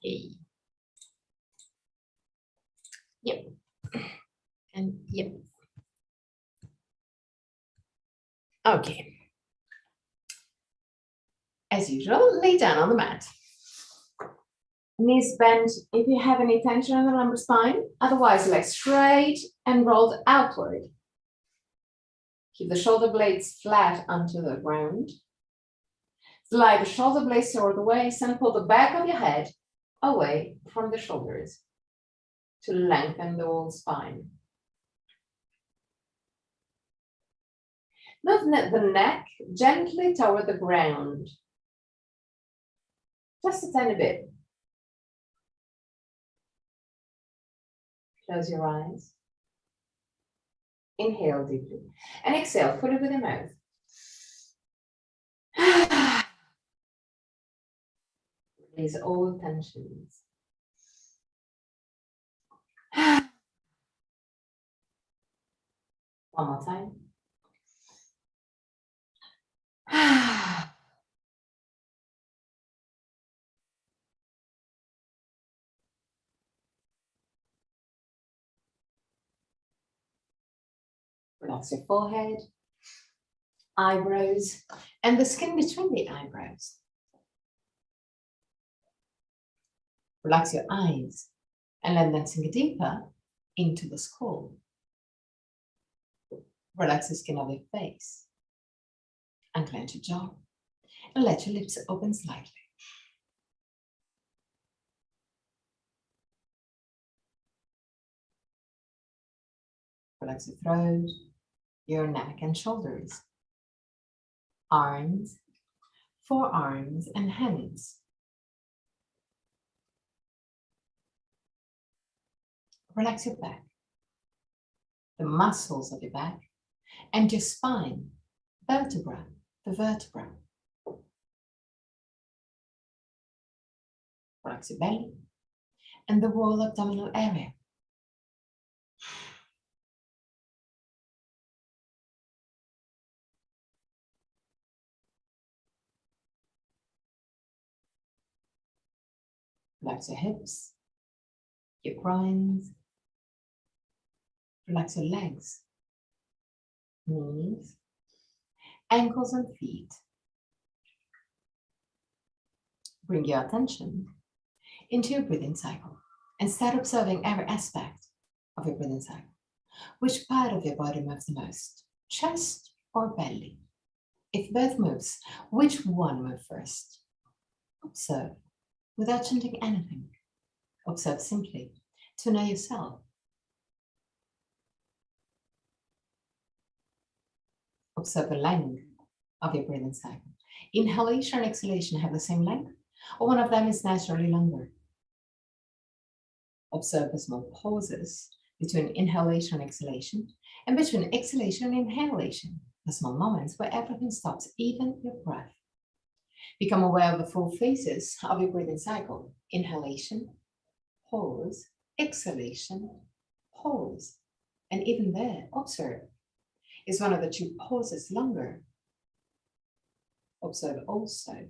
A. Yep. And yep. Okay. As usual, lay down on the mat. Knees bent if you have any tension in the lumbar spine. Otherwise, legs straight and rolled outward. Keep the shoulder blades flat onto the ground. Slide the shoulder blades toward the waist and pull the back of your head away from the shoulders to lengthen the whole spine. Move the neck gently toward the ground. Just a tiny bit. Close your eyes. Inhale deeply and exhale fully with your mouth. Release all tensions. One more time. Relax your forehead, eyebrows, and the skin between the eyebrows. Relax your eyes and let them sink deeper into the skull. Relax the skin of your face. Unclench your jaw and let your lips open slightly. Relax your throat, your neck and shoulders, arms, forearms and hands. Relax your back, the muscles of your back, and your spine, vertebra to vertebra. Relax your belly and the whole abdominal area. Relax your hips, your groins. Relax your legs, knees, ankles and feet. Bring your attention into your breathing cycle and start observing every aspect of your breathing cycle. Which part of your body moves the most, chest or belly? If both moves, which one moves first? Observe without chanting anything. Observe simply to know yourself. Observe the length of your breathing cycle. Inhalation and exhalation have the same length, or one of them is naturally longer. Observe the small pauses between inhalation and exhalation, and between exhalation and inhalation, the small moments where everything stops, even your breath. Become aware of the full phases of your breathing cycle. Inhalation, pause, exhalation, pause. And even there, observe. Is one of the two pauses longer? Observe also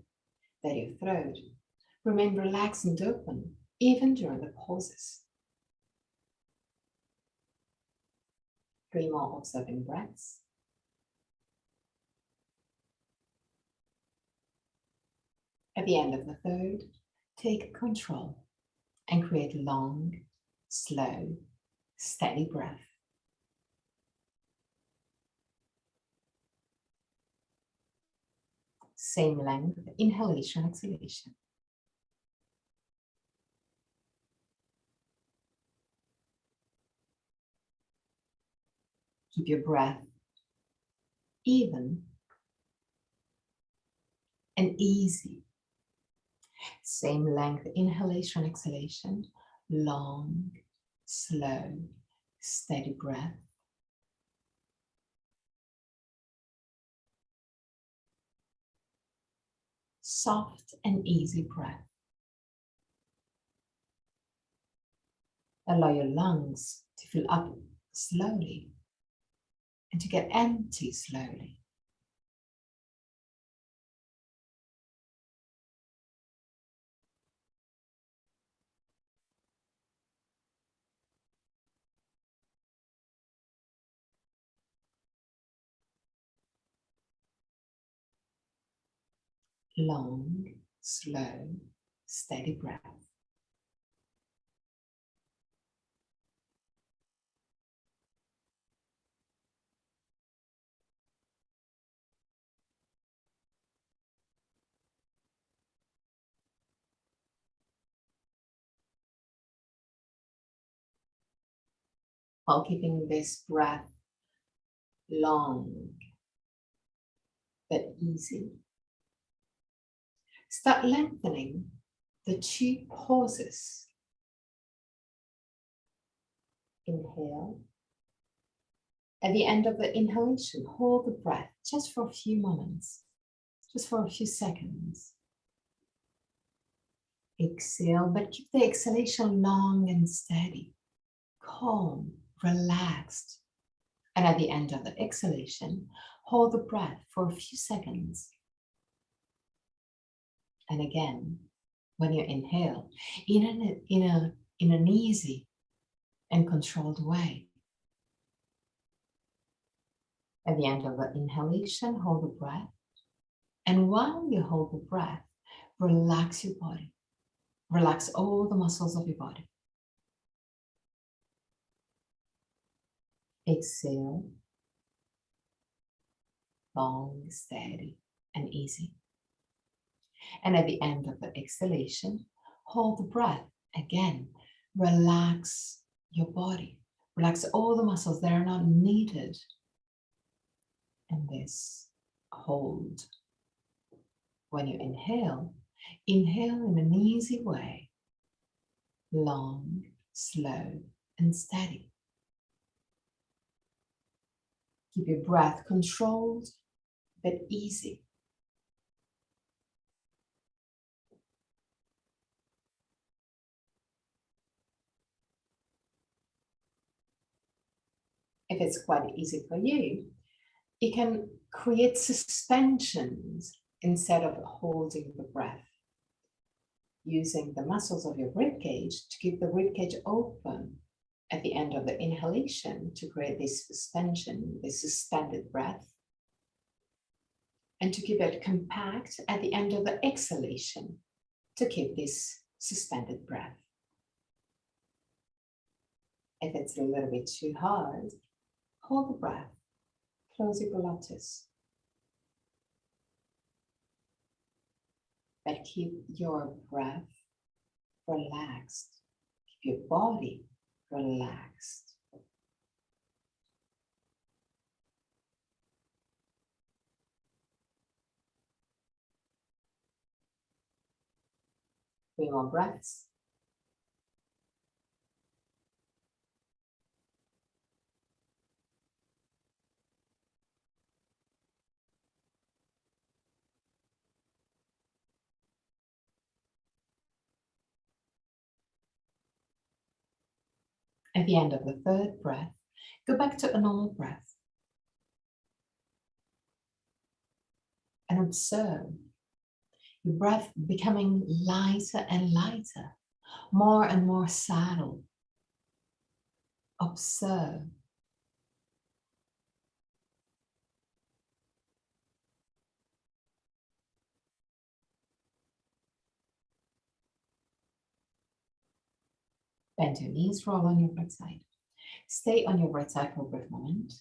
that your throat remains relaxed and open even during the pauses. 3 more observing breaths. At the end of the third, take control and create long, slow, steady breath. Same length, inhalation, exhalation. Keep your breath even and easy. Same length, inhalation, exhalation. Long, slow, steady breath. Soft and easy breath. Allow your lungs to fill up slowly and to get empty slowly. long, slow, steady breath. While keeping this breath long but easy, start lengthening the 2 pauses. Inhale. At the end of the inhalation, hold the breath just for a few moments, just for a few seconds. Exhale, but keep the exhalation long and steady, calm, relaxed. And at the end of the exhalation, hold the breath for a few seconds. And again, when you inhale, in an easy and controlled way. At the end of the inhalation, hold the breath. And while you hold the breath, relax your body. Relax all the muscles of your body. Exhale. Long, steady, and easy. And at the end of the exhalation, hold the breath. Again, relax your body. Relax all the muscles that are not needed. And this hold. When you inhale, inhale in an easy way. Long, slow, and steady. Keep your breath controlled but easy. If it's quite easy for you, you can create suspensions instead of holding the breath, using the muscles of your ribcage to keep the ribcage open at the end of the inhalation to create this suspension, this suspended breath, and to keep it compact at the end of the exhalation to keep this suspended breath. If it's a little bit too hard, hold the breath, close your glottis, but keep your breath relaxed, keep your body relaxed. 3 more breaths. At the end of the 3rd breath, go back to a normal breath and observe your breath becoming lighter and lighter, more and more subtle. Observe. Bend your knees, roll on your right side. Stay on your right side for a brief moment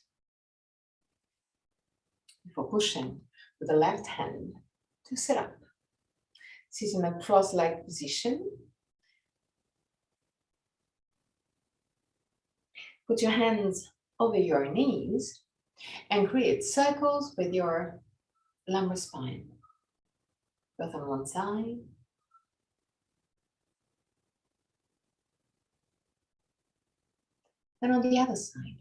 before pushing with the left hand to sit up. Sit in a cross-legged position. Put your hands over your knees and create circles with your lumbar spine, both on one side and on the other side.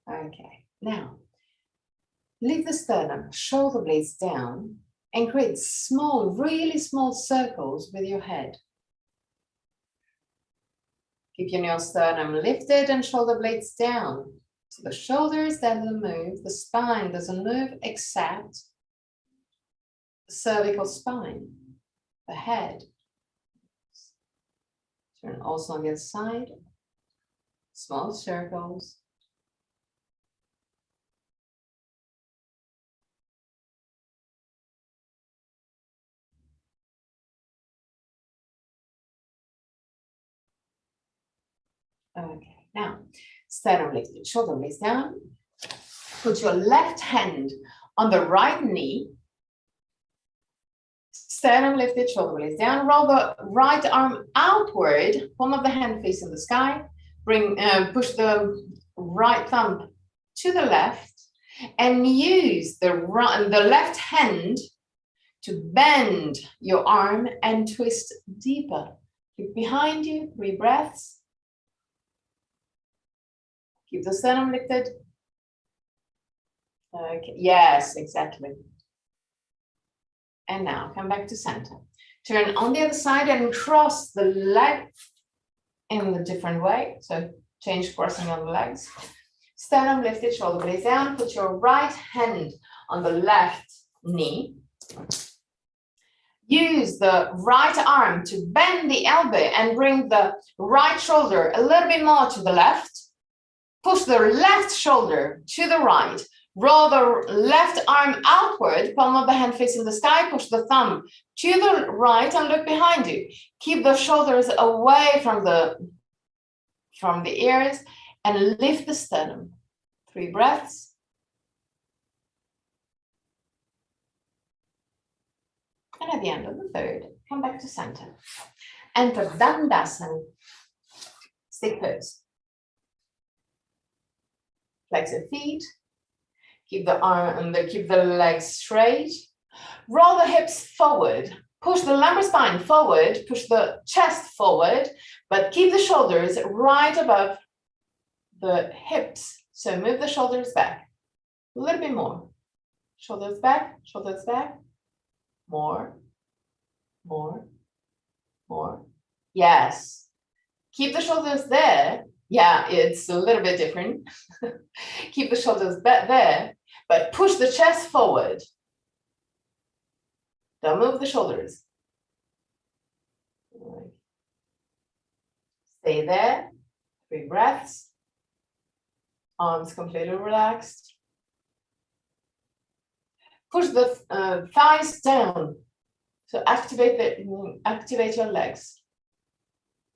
Okay, now lift the sternum, shoulder blades down, and create small, really small circles with your head. Keeping your sternum lifted and shoulder blades down. So the shoulders doesn't move, the spine doesn't move except the cervical spine, the head. Turn also on the other side. Small circles. Okay, now sternum lifted, shoulder blades down. Put your left hand on the right knee. Sternum lifted, shoulder blades down. Roll the right arm outward, palm of the hand facing the sky. Push the right thumb to the left and use the left hand to bend your arm and twist deeper. Keep behind you, 3 breaths. Keep the sternum lifted. Okay, yes, exactly. And now come back to center. Turn on the other side and cross the leg in a different way. So change crossing of the legs. Sternum lifted, shoulder blades down. Put your right hand on the left knee. Use the right arm to bend the elbow and bring the right shoulder a little bit more to the left. Push the left shoulder to the right. Roll the left arm outward, palm of the hand facing the sky. Push the thumb to the right and look behind you. Keep the shoulders away from the ears and lift the sternum. 3 breaths. And at the end of the third, come back to center. Enter Dandasan. Stick pose. Flex your feet. Keep the legs straight. Roll the hips forward. Push the lumbar spine forward. Push the chest forward, but keep the shoulders right above the hips. So move the shoulders back. A little bit more. Shoulders back, shoulders back. More, more, more. Yes. Keep the shoulders there. Yeah, it's a little bit different. Keep the shoulders back there, but push the chest forward. Don't move the shoulders. Stay there. 3 breaths. Arms completely relaxed. Push the thighs down. So activate your legs.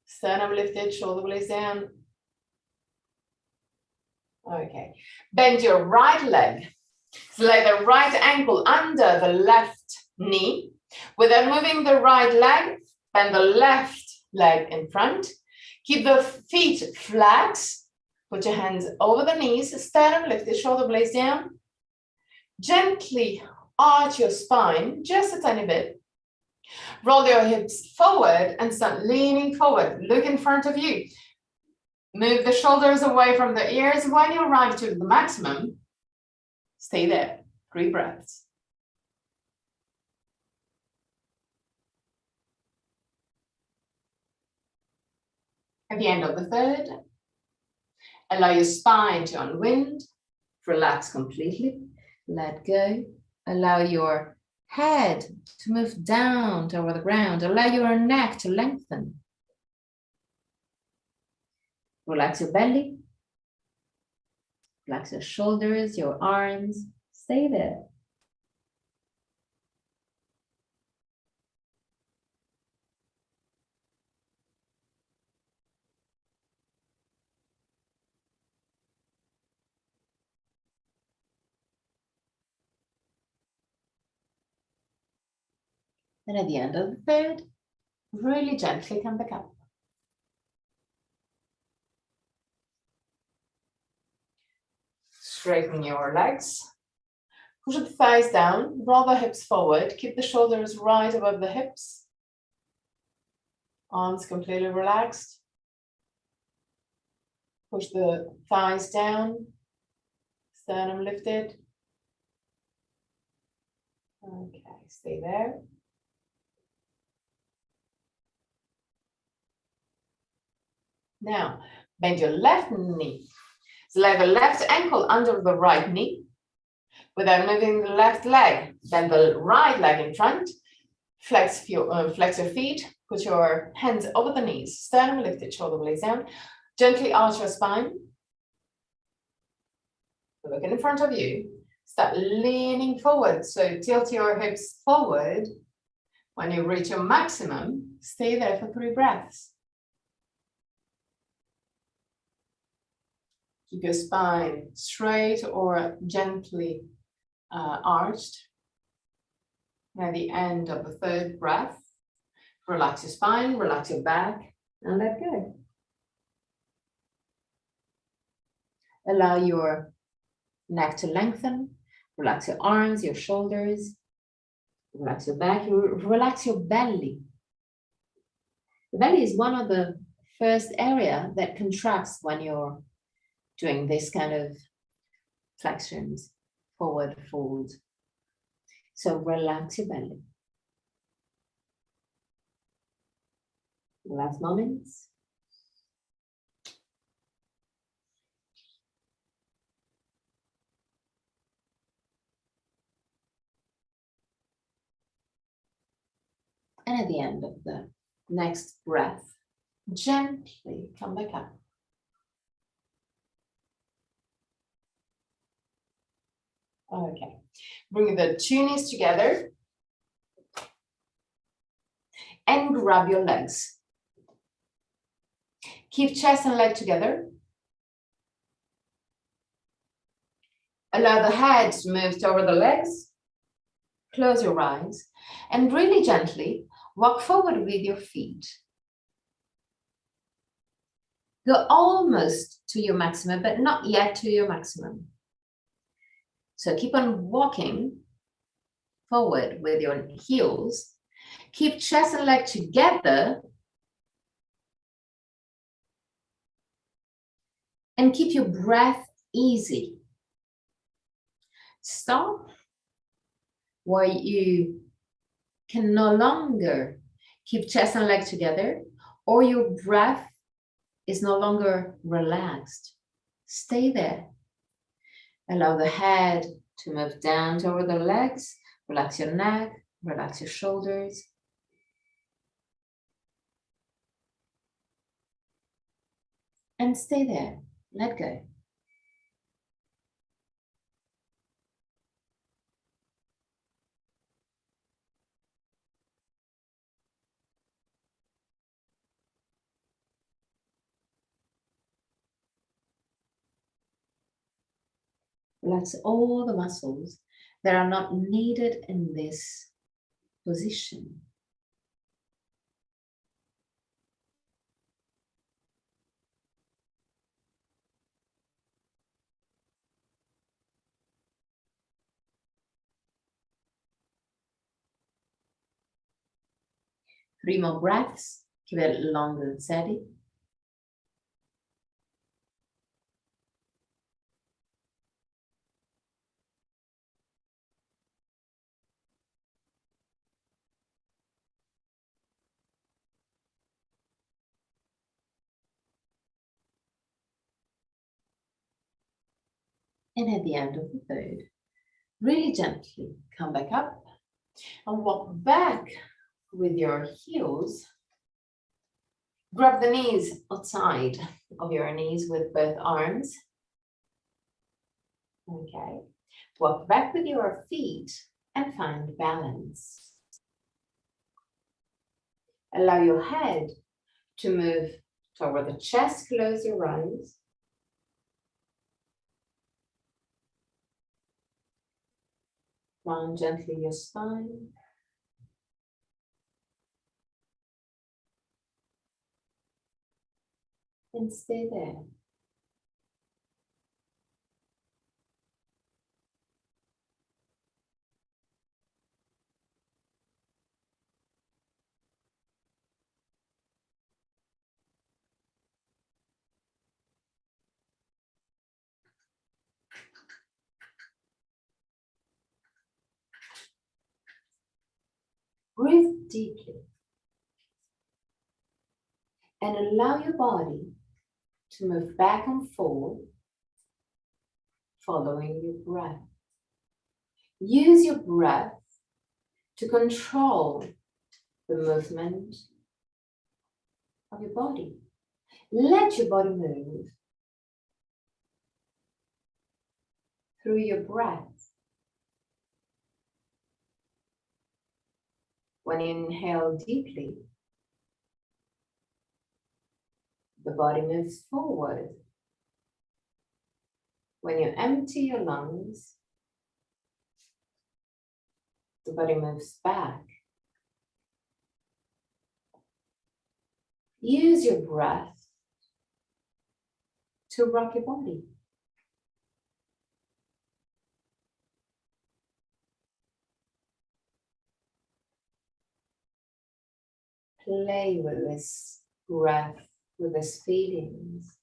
Sternum lifted, shoulder blades down. Okay. Bend your right leg. So lay the right ankle under the left knee. Without moving the right leg, bend the left leg in front. Keep the feet flat. Put your hands over the knees. Sternum lifted, shoulder blades down. Gently arch your spine, just a tiny bit. Roll your hips forward and start leaning forward. Look in front of you. Move the shoulders away from the ears. When you arrive to the maximum, stay there. 3 breaths. At the end of the third, allow your spine to unwind. Relax completely. Let go. Allow your head to move down toward the ground. Allow your neck to lengthen. Relax your belly. Relax your shoulders, your arms. Stay there. And at the end of the third, really gently come back up. Straighten your legs. Push the thighs down, roll the hips forward, keep the shoulders right above the hips. Arms completely relaxed. Push the thighs down, sternum lifted. Okay, stay there. Now, bend your left knee. So lay the left ankle under the right knee. Without moving the left leg, bend the right leg in front. Flex your feet, put your hands over the knees, sternum lifted, shoulder blades down. Gently arch your spine. Look in front of you. Start leaning forward. So tilt your hips forward. When you reach your maximum, stay there for 3 breaths. Keep your spine straight or gently arched. And at the end of the 3rd breath, relax your spine, relax your back, and let go. Allow your neck to lengthen. Relax your arms, your shoulders. Relax your back. Relax your belly. The belly is one of the first area that contracts when you're doing this kind of flexions, forward fold. So relax your belly. Last moments. And at the end of the next breath, gently come back up. Okay, bring the 2 knees together and grab your legs. Keep chest and leg together. Allow the head to move toward the legs. Close your eyes and really gently walk forward with your feet. Go almost to your maximum, but not yet to your maximum. So keep on walking forward with your heels. Keep chest and leg together. And keep your breath easy. Stop where you can no longer keep chest and leg together, or your breath is no longer relaxed. Stay there. Allow the head to move down toward the legs. Relax your neck, relax your shoulders. And stay there. Let go. Relax all the muscles that are not needed in this position. Three more breaths. Keep it long and steady. And at the end of the 3rd, really gently come back up and walk back with your heels. Grab the knees outside of your knees with both arms. Okay. Walk back with your feet and find balance. Allow your head to move toward the chest. Close your eyes. Round gently your spine. And stay there. Breathe deeply. And allow your body to move back and forth, following your breath. Use your breath to control the movement of your body. Let your body move through your breath. When you inhale deeply, the body moves forward. When you empty your lungs, the body moves back. Use your breath to rock your body. Play with this breath, with these feelings.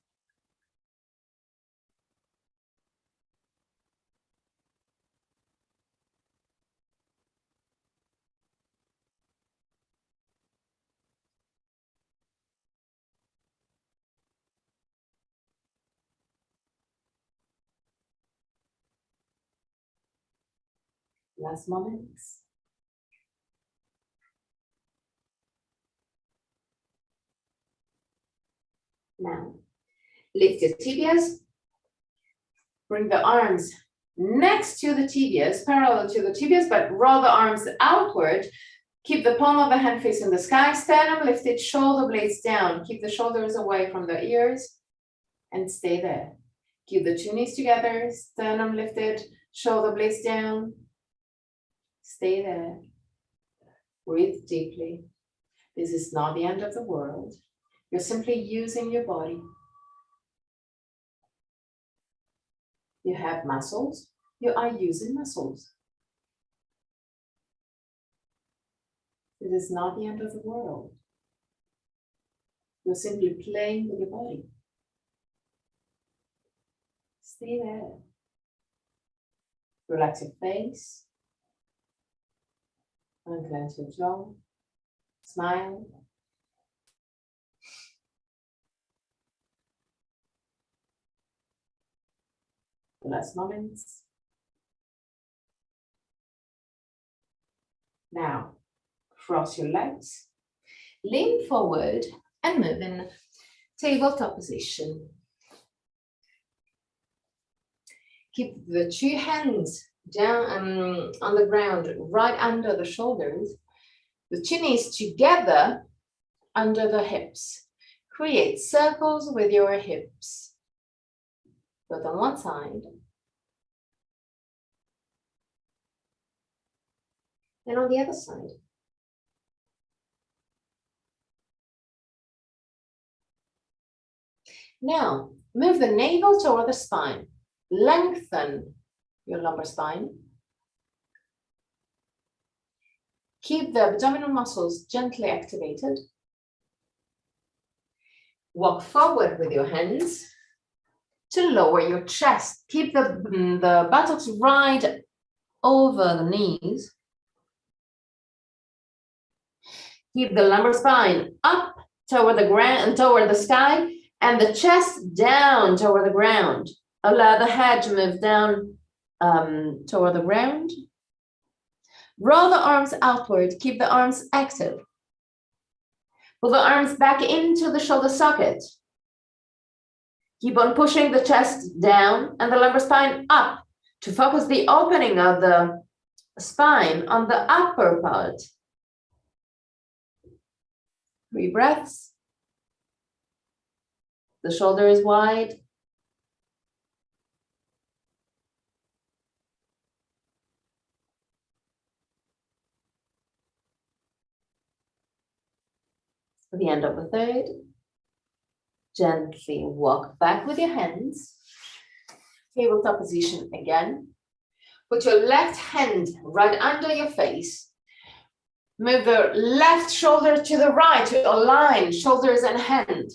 Last moments. Now, lift your tibias. Bring the arms next to the tibias, parallel to the tibias, but roll the arms outward. Keep the palm of the hand facing the sky. Sternum lifted, shoulder blades down. Keep the shoulders away from the ears and stay there. Keep the two knees together, sternum lifted, shoulder blades down. Stay there. Breathe deeply. This is not the end of the world. You're simply using your body. You have muscles. You are using muscles. It is not the end of the world. You're simply playing with your body. Stay there. Relax your face. Unclench your jaw. Smile. The last moments. Now, cross your legs. Lean forward and move in tabletop position. Keep the two hands down on the ground, right under the shoulders. The two knees together under the hips. Create circles with your hips. Both on one side. And on the other side. Now, move the navel toward the spine. Lengthen your lumbar spine. Keep the abdominal muscles gently activated. Walk forward with your hands to lower your chest. Keep the buttocks right over the knees. Keep the lumbar spine up toward the ground, toward the sky, and the chest down toward the ground. Allow the head to move down toward the ground. Roll the arms outward. Keep the arms active. Pull the arms back into the shoulder socket. Keep on pushing the chest down and the lumbar spine up to focus the opening of the spine on the upper part. 3 breaths. The shoulder is wide. At the end of the third, gently walk back with your hands. Tabletop position again. Put your left hand right under your face. Move the left shoulder to the right to align shoulders and hand.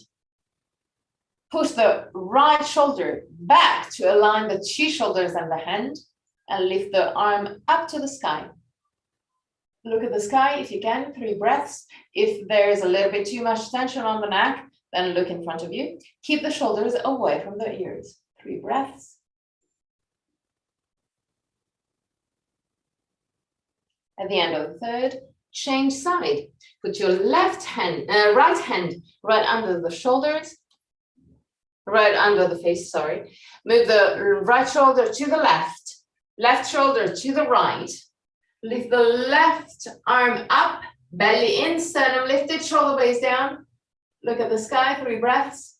Push the right shoulder back to align the two shoulders and the hand, and lift the arm up to the sky. Look at the sky if you can, 3 breaths. If there is a little bit too much tension on the neck, then look in front of you. Keep the shoulders away from the ears. 3 breaths. At the end of the third, Change side. Put your right hand right under the shoulders, right under the face, sorry. Move the right shoulder to the left shoulder to the right. Lift the left arm up, belly in, sternum lifted, shoulder blades down. Look at the sky, 3 breaths.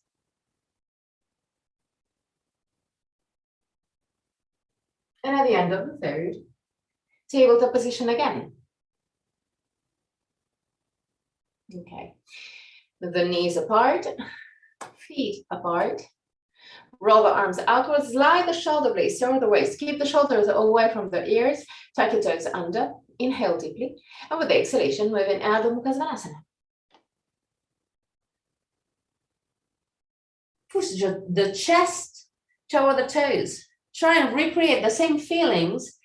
And at the end of the third, tabletop position again. Okay, with the knees apart, feet apart. Roll the arms outwards, slide the shoulder blades toward the waist. Keep the shoulders away from the ears, tuck your toes under, inhale deeply. And with the exhalation, move in Adho Mukha Svanasana. Push the chest toward the toes. Try and recreate the same feelings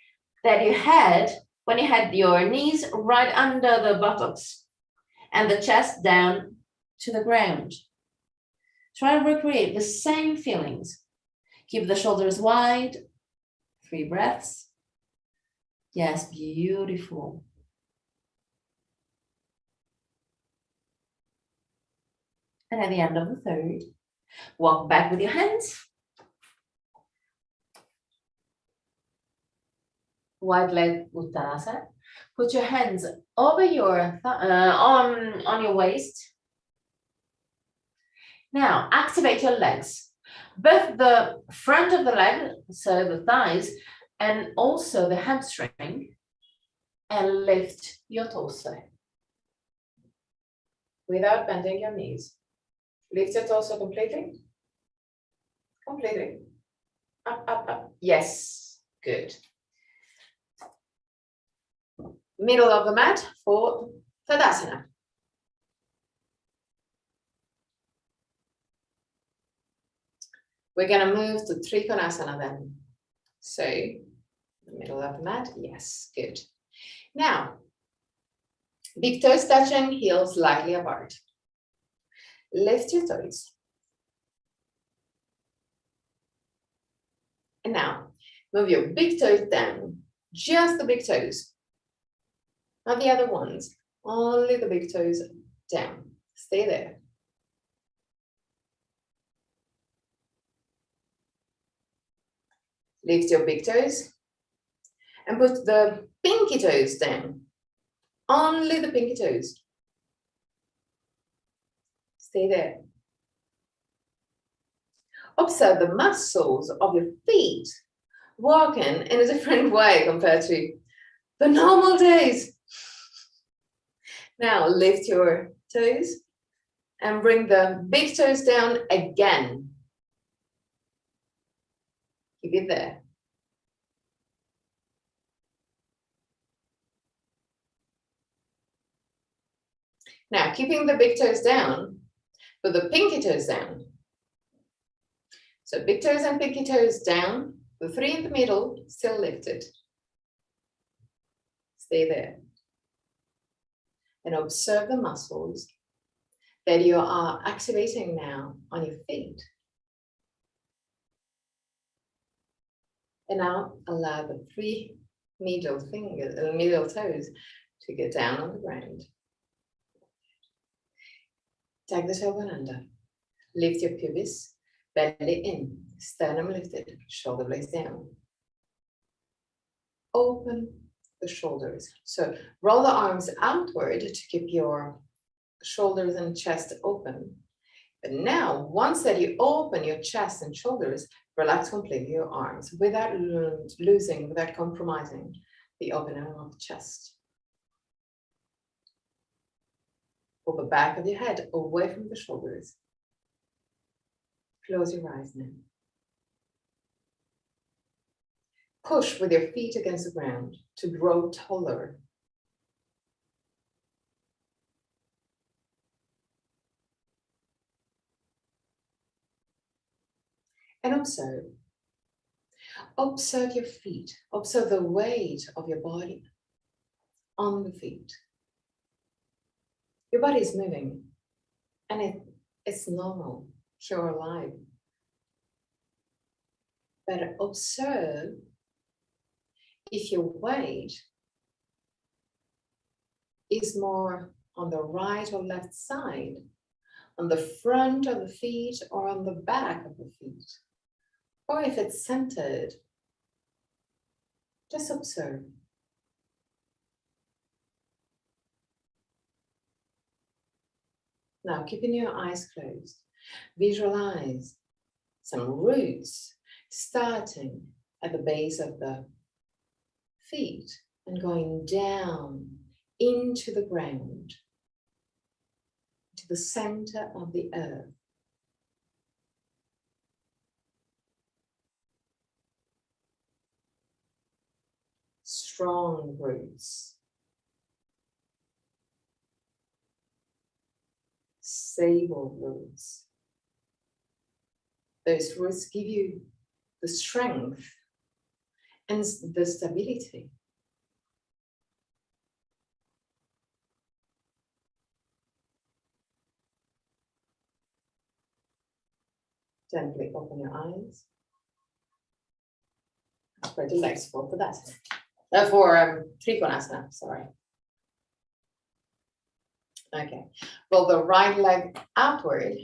that you had when you had your knees right under the buttocks and the chest down to the ground. Try and recreate the same feelings. Keep the shoulders wide. 3 breaths. Yes, beautiful. And at the end of the third, walk back with your hands. Wide leg Uttanasana. Put your hands over your on your waist. Now activate your legs, both the front of the leg, so the thighs, and also the hamstring, and lift your torso without bending your knees. Lift your torso completely. Completely. Up, up, up. Yes, good. Middle of the mat for Tadasana. We're going to move to Konasana then. So, the middle of the mat, yes, good. Now, big toes touching, heels slightly apart. Lift your toes. And now, move your big toes down, just the big toes. Not the other ones, only the big toes down. Stay there. Lift your big toes and put the pinky toes down. Only the pinky toes. Stay there. Observe the muscles of your feet working in a different way compared to the normal days. Now lift your toes and bring the big toes down again. Keep it there. Now, keeping the big toes down, put the pinky toes down. So big toes and pinky toes down, the 3 in the middle still lifted. Stay there. And observe the muscles that you are activating now on your feet. And now allow the 3 middle toes to get down on the ground. Tag the tailbone under. Lift your pubis, belly in, sternum lifted, shoulder blades down. Open the shoulders. So roll the arms outward to keep your shoulders and chest open. But now, once that you open your chest and shoulders, relax completely your arms without losing, without compromising the opening of the chest. Pull the back of your head away from the shoulders. Close your eyes now. Push with your feet against the ground to grow taller. And observe. Observe your feet. Observe the weight of your body on the feet. Your body is moving, and it's normal. You're alive. But observe if your weight is more on the right or left side, on the front of the feet or on the back of the feet, or if it's centered, just observe. Now, keeping your eyes closed, visualize some roots starting at the base of the feet and going down into the ground, to the center of the earth. Strong roots. Stable roots. Those roots give you the strength and the stability. Gently open your eyes. Spread your legs for that. For Konasana, sorry. Okay. Roll the right leg outward,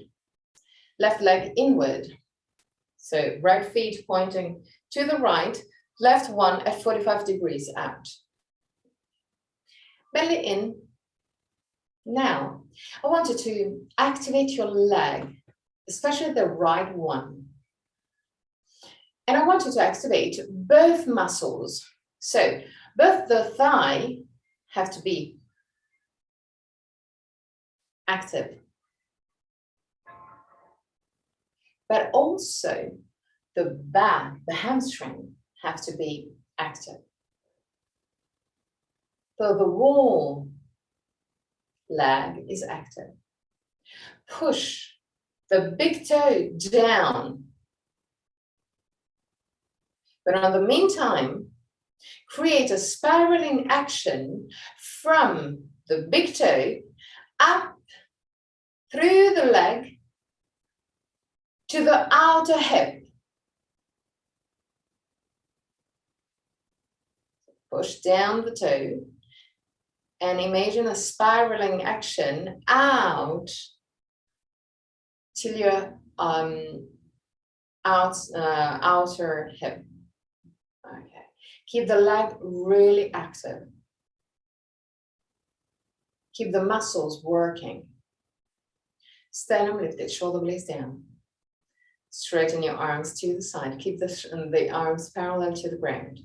left leg inward. So right feet pointing to the right, left one at 45 degrees out. Belly in. Now, I want you to activate your leg, especially the right one. And I want you to activate both muscles. So both the thigh have to be active, but also the back, the hamstring have to be active. So the wall leg is active. Push the big toe down. But in the meantime, create a spiraling action from the big toe up through the leg to the outer hip. Push down the toe and imagine a spiraling action out till your outer hip. Okay. Keep the leg really active. Keep the muscles working. Sternum lifted, shoulder blades down. Straighten your arms to the side. Keep the arms parallel to the ground.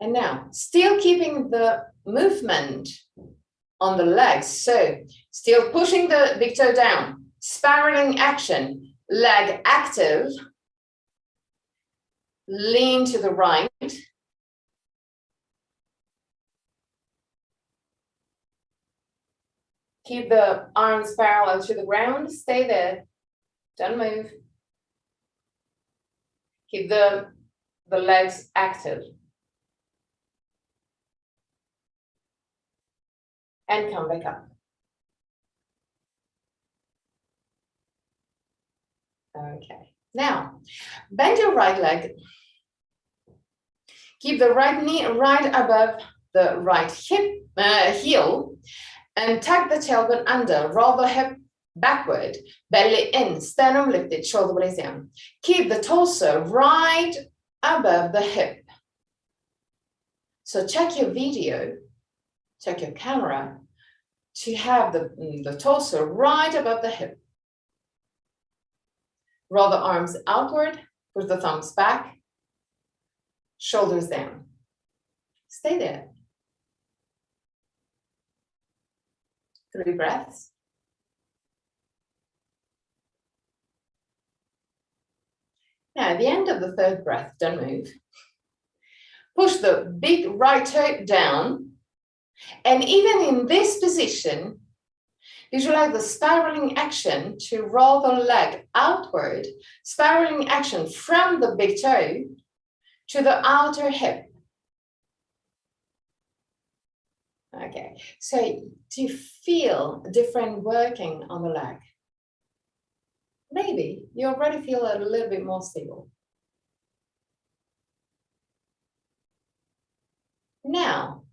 And now, still keeping the movement on the legs. So, still pushing the big toe down. Spiraling action. Leg active. Lean to the right. Keep the arms parallel to the ground. Stay there. Don't move. Keep the legs active. And come back up. Okay. Now, bend your right leg. Keep the right knee right above the right hip, heel, and tuck the tailbone under. Roll the hip backward, belly in, sternum lifted, shoulder blades down. Keep the torso right above the hip. So check your video, check your camera to have the torso right above the hip. Roll the arms outward, push the thumbs back, shoulders down. Stay there. 3 breaths. Now, at the end of the 3rd breath, don't move. Push the big right toe down. And even in this position, visualize the spiraling action to roll the leg outward, spiraling action from the big toe to the outer hip. Okay, so do you feel different working on the leg? Maybe you already feel a little bit more stable. Now,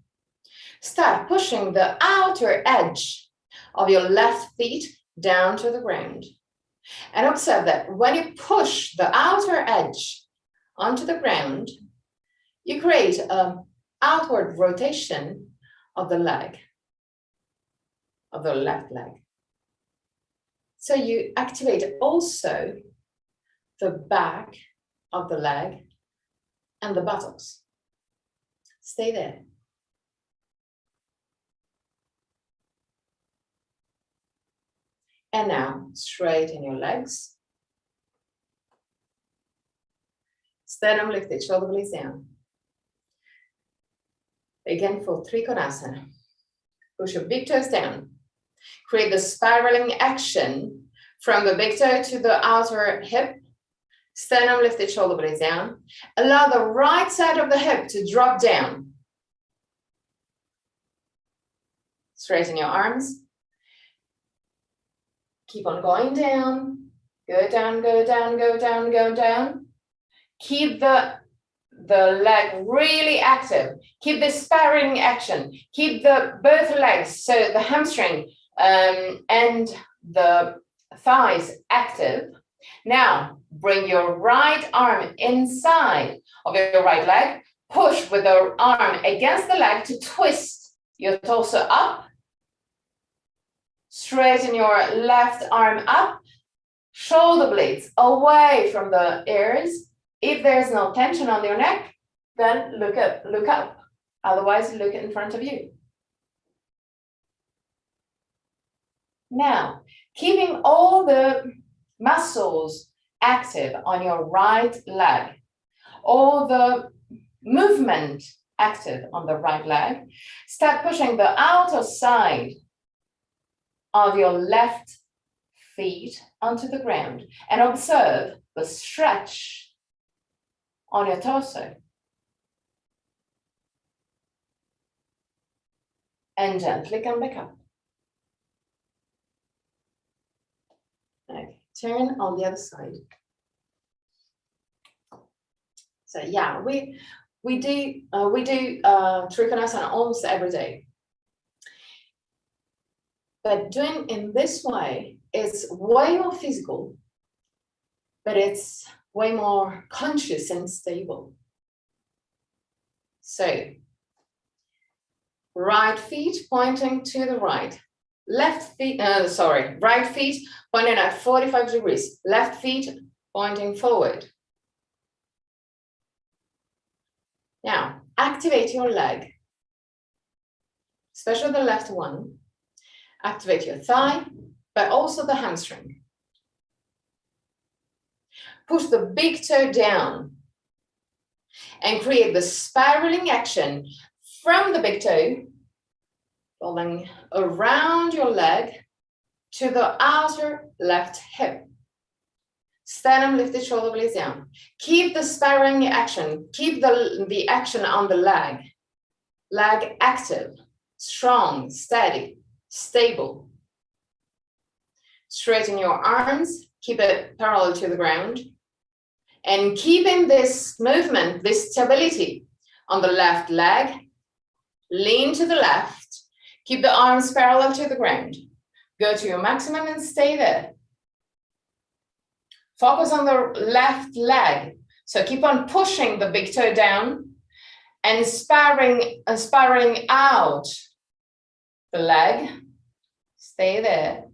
Start pushing the outer edge of your left feet down to the ground. And observe that when you push the outer edge onto the ground, you create an outward rotation of the leg, of the left leg. So you activate also the back of the leg and the buttocks. Stay there. And now straighten your legs. Sternum lifted, shoulder blades down. Again for 3 Konasana. Push your big toes down. Create the spiraling action from the big toe to the outer hip. Sternum lifted, shoulder blades down. Allow the right side of the hip to drop down. Straighten your arms. Keep on going down. Go down, go down, go down, go down. Keep the leg really active. Keep the spiraling action. Keep both legs, so the hamstring and the thighs active. Now, bring your right arm inside of your right leg. Push with the arm against the leg to twist your torso up. Straighten your left arm up. Shoulder blades away from the ears. If there's no tension on your neck, then look up. Otherwise, look in front of you. Now, keeping all the muscles active on your right leg, all the movement active on the right leg, start pushing the outer side of your left feet onto the ground and observe the stretch on your torso. And gently come back up. Okay, turn on the other side. So yeah, we do 3 Konasana almost every day. But doing in this way is way more physical, but it's way more conscious and stable. So, right feet pointing to the right. Right feet pointing at 45 degrees. Left feet pointing forward. Now, activate your leg, especially the left one. Activate your thigh, but also the hamstring. Push the big toe down and create the spiraling action from the big toe, falling around your leg to the outer left hip. Sternum lifted, shoulder blades down. Keep the spiraling action. Keep the action on the leg. Leg active, strong, steady, stable. Straighten your arms. Keep it parallel to the ground. And keeping this movement, this stability on the left leg, lean to the left, keep the arms parallel to the ground. Go to your maximum and stay there. Focus on the left leg. So keep on pushing the big toe down and spiraling out the leg. Stay there.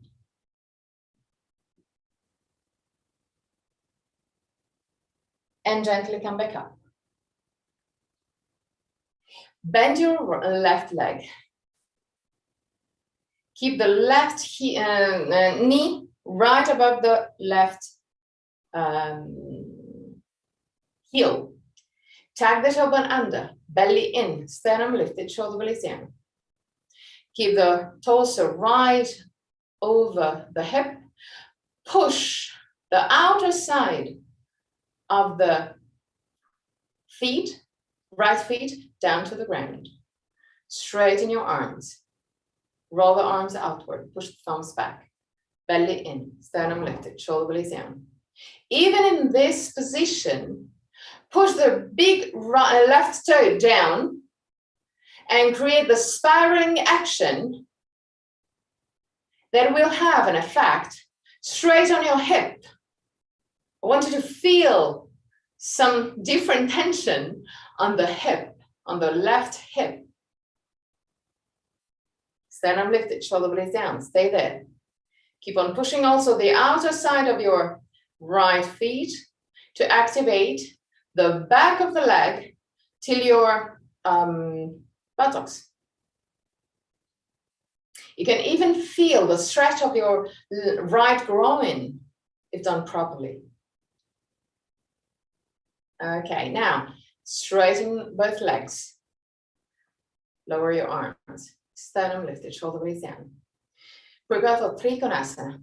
And gently come back up. Bend your left leg. Keep the left knee right above the left heel. Tag the tailbone under, belly in, sternum lifted, shoulder blades down. Keep the torso right over the hip. Push the outer side of the feet, right feet, down to the ground. Straighten your arms. Roll the arms outward. Push the thumbs back. Belly in, sternum lifted, shoulder blades down. Even in this position, push the big left toe down and create the sparring action that will have an effect straight on your hip. I want you to feel some different tension on the hip, on the left hip. Sternum lifted, shoulder blades down, stay there. Keep on pushing also the outer side of your right feet to activate the back of the leg till your buttocks. You can even feel the stretch of your right groin if done properly. Okay, now straighten both legs. Lower your arms. Sternum lifted, shoulder blades down. Prepare for Konasana.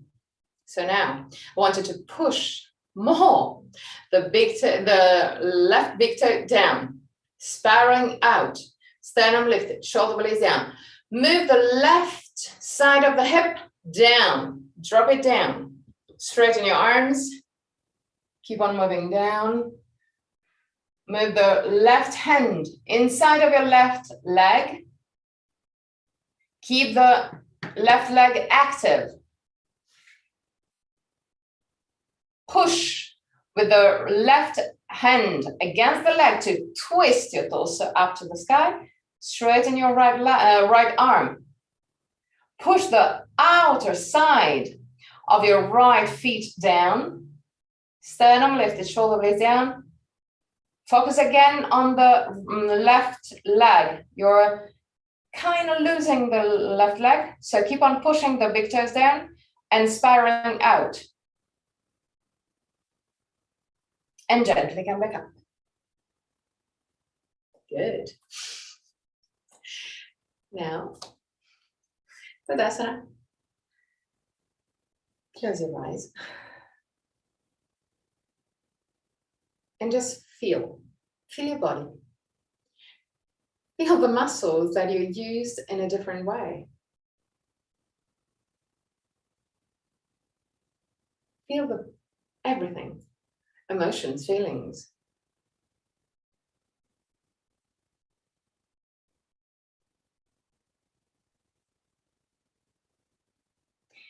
So now I want you to push more the left big toe down, sparring out, sternum lifted, shoulder blades down. Move the left side of the hip down, drop it down. Straighten your arms, keep on moving down. Move the left hand inside of your left leg. Keep the left leg active. Push with the left hand against the leg to twist your torso up to the sky. Straighten your right arm. Push the outer side of your right feet down. Sternum lifted, shoulder blades down. Focus again on the left leg. You're kind of losing the left leg, so keep on pushing the big toes down and spiraling out. And gently come back up. Good. Now, Dandasan. Close your eyes. And just feel your body. Feel the muscles that you used in a different way. Feel everything, emotions, feelings.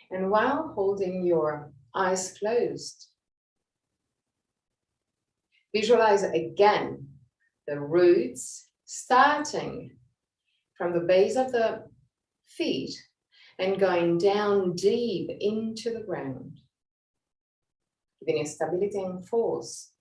And while holding your eyes closed, visualize again the roots starting from the base of the feet and going down deep into the ground, giving you stability and force.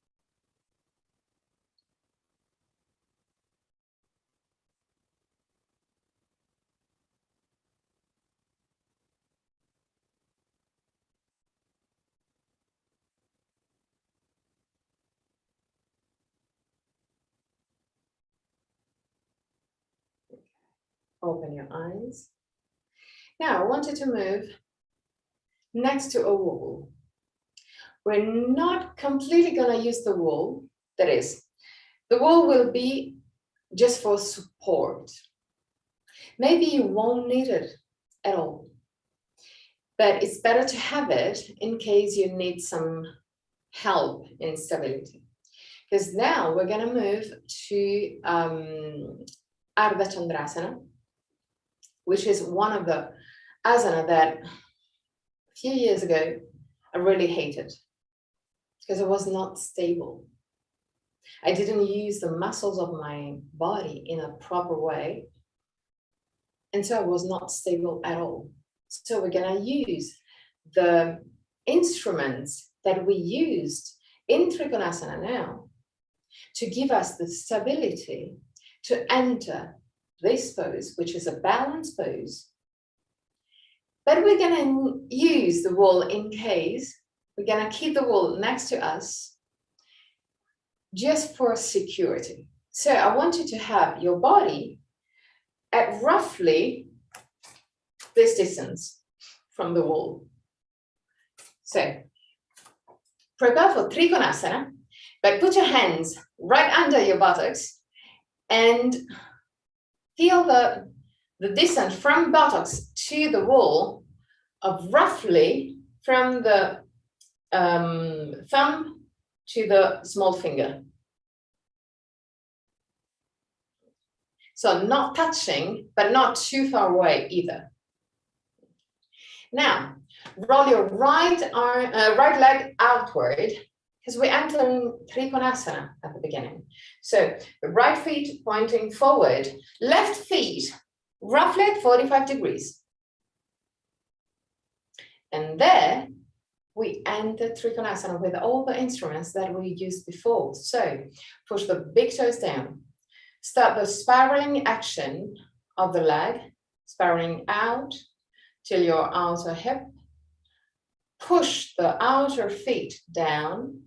Open your eyes. Now I want you to move next to a wall. We're not completely going to use the wall. That is, the wall will be just for support. Maybe you won't need it at all, but it's better to have it in case you need some help in stability. Because now we're going to move to Ardha Chandrasana, which is one of the asana that a few years ago I really hated because it was not stable. I didn't use the muscles of my body in a proper way, and so I was not stable at all. So we're going to use the instruments that we used in Trikonasana now to give us the stability to enter this pose, which is a balance pose. But we're going to use the wall in case. We're going to keep the wall next to us just for security. So I want you to have your body at roughly this distance from the wall. So prepare for Trikonasana, but put your hands right under your buttocks and feel the distance from buttocks to the wall of roughly from the thumb to the small finger. So not touching, but not too far away either. Now, roll your right leg outward, because we enter Konasana at the beginning. So the right feet pointing forward, left feet roughly at 45 degrees. And there we enter Konasana with all the instruments that we used before. So push the big toes down. Start the spiraling action of the leg, spiraling out till your outer hip. Push the outer feet down.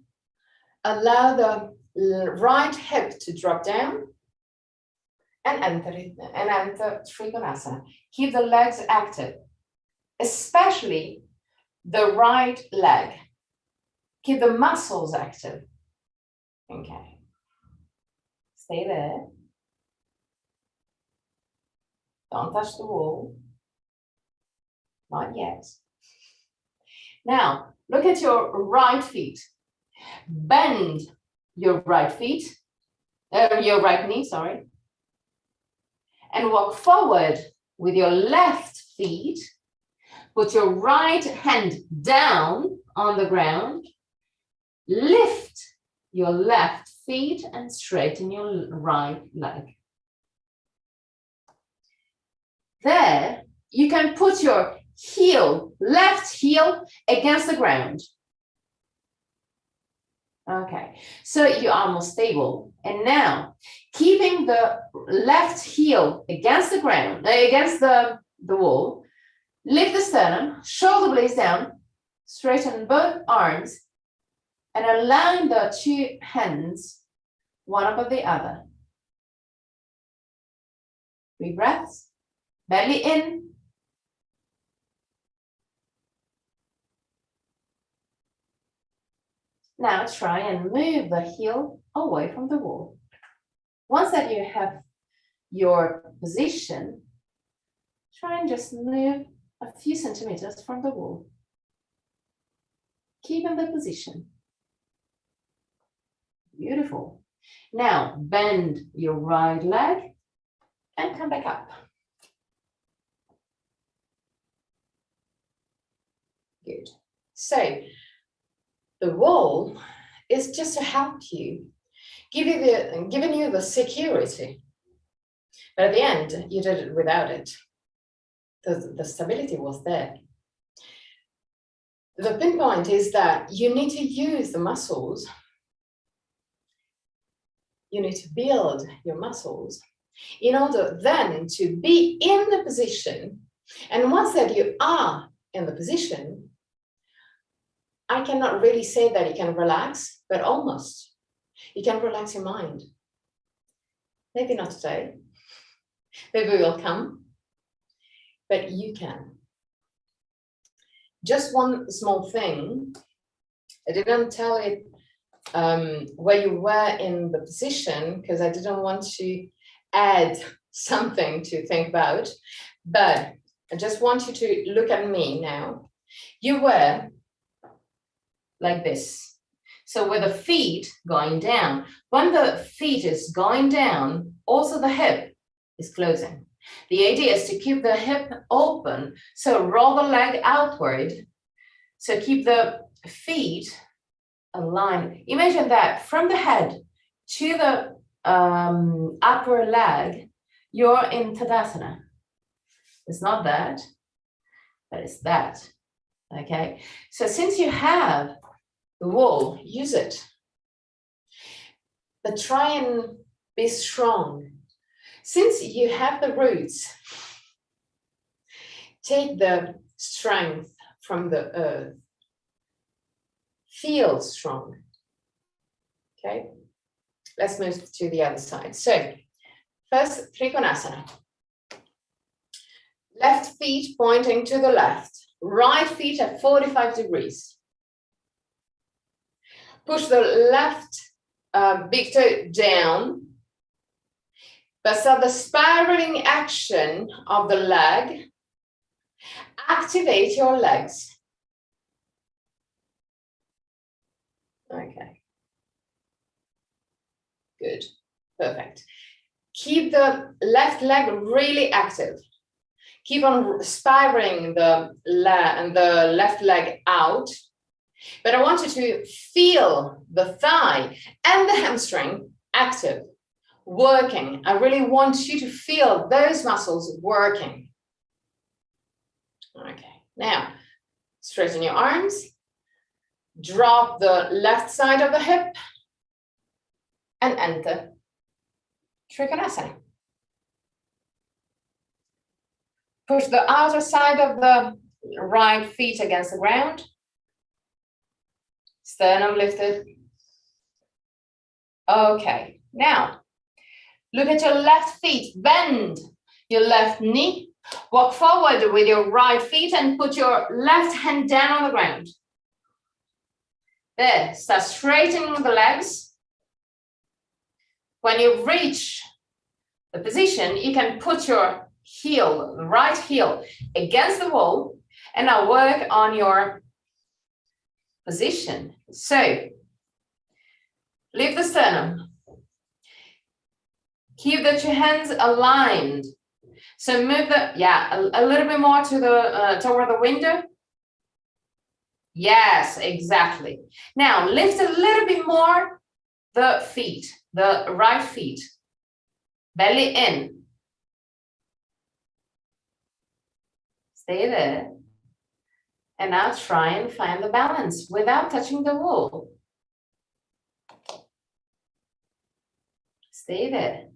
Allow the right hip to drop down and enter Konasana. Keep the legs active, especially the right leg. Keep the muscles active. Okay. Stay there. Don't touch the wall. Not yet. Now, look at your right feet. Bend your right feet, your right knee, sorry. And walk forward with your left feet. Put your right hand down on the ground. Lift your left feet and straighten your right leg. There, you can put your heel, left heel against the ground. Okay, so you're almost stable. And now, keeping the left heel against the ground, against the wall, lift the sternum, shoulder blades down, straighten both arms, and align the two hands, one above the other. 3 breaths, belly in. Now try and move the heel away from the wall. Once that you have your position, try and just move a few centimeters from the wall. Keep in the position. Beautiful. Now bend your right leg and come back up. Good. So the wall is just to help you, giving you the security. But at the end, you did it without it. The stability was there. The pinpoint is that you need to use the muscles. You need to build your muscles in order then to be in the position. And once that you are in the position, I cannot really say that you can relax, but almost. You can relax your mind. Maybe not today. Maybe it will come, but you can. Just one small thing. I didn't tell it where you were in the position because I didn't want to add something to think about, but I just want you to look at me now. You were like this. So with the feet going down, when the feet is going down, also the hip is closing. The idea is to keep the hip open. So roll the leg outward. So keep the feet aligned. Imagine that from the head to the upper leg, you're in Tadasana. It's not that, but it's that. Okay. So since you have the wall, use it. But try and be strong. Since you have the roots, take the strength from the earth. Feel strong. Okay, let's move to the other side. So, first, Konasana. Left feet pointing to the left, right feet at 45 degrees. Push the left big toe down, but start the spiraling action of the leg. Activate your legs. Okay. Good. Perfect. Keep the left leg really active. Keep on spiraling the left leg out. But I want you to feel the thigh and the hamstring active, working. I really want you to feel those muscles working. Okay, now straighten your arms. Drop the left side of the hip and enter Konasana. Push the outer side of the right feet against the ground. Sternum lifted. Okay, now look at your left feet. Bend your left knee. Walk forward with your right feet and put your left hand down on the ground. There, start straightening the legs. When you reach the position, you can put your heel, right heel, against the wall and now work on your position. So, lift the sternum. Keep the two hands aligned. So move the, a little bit more to the toward the window. Yes, exactly. Now lift a little bit more the feet, the right feet. Belly in. Stay there. And now try and find the balance without touching the wall. Stay there.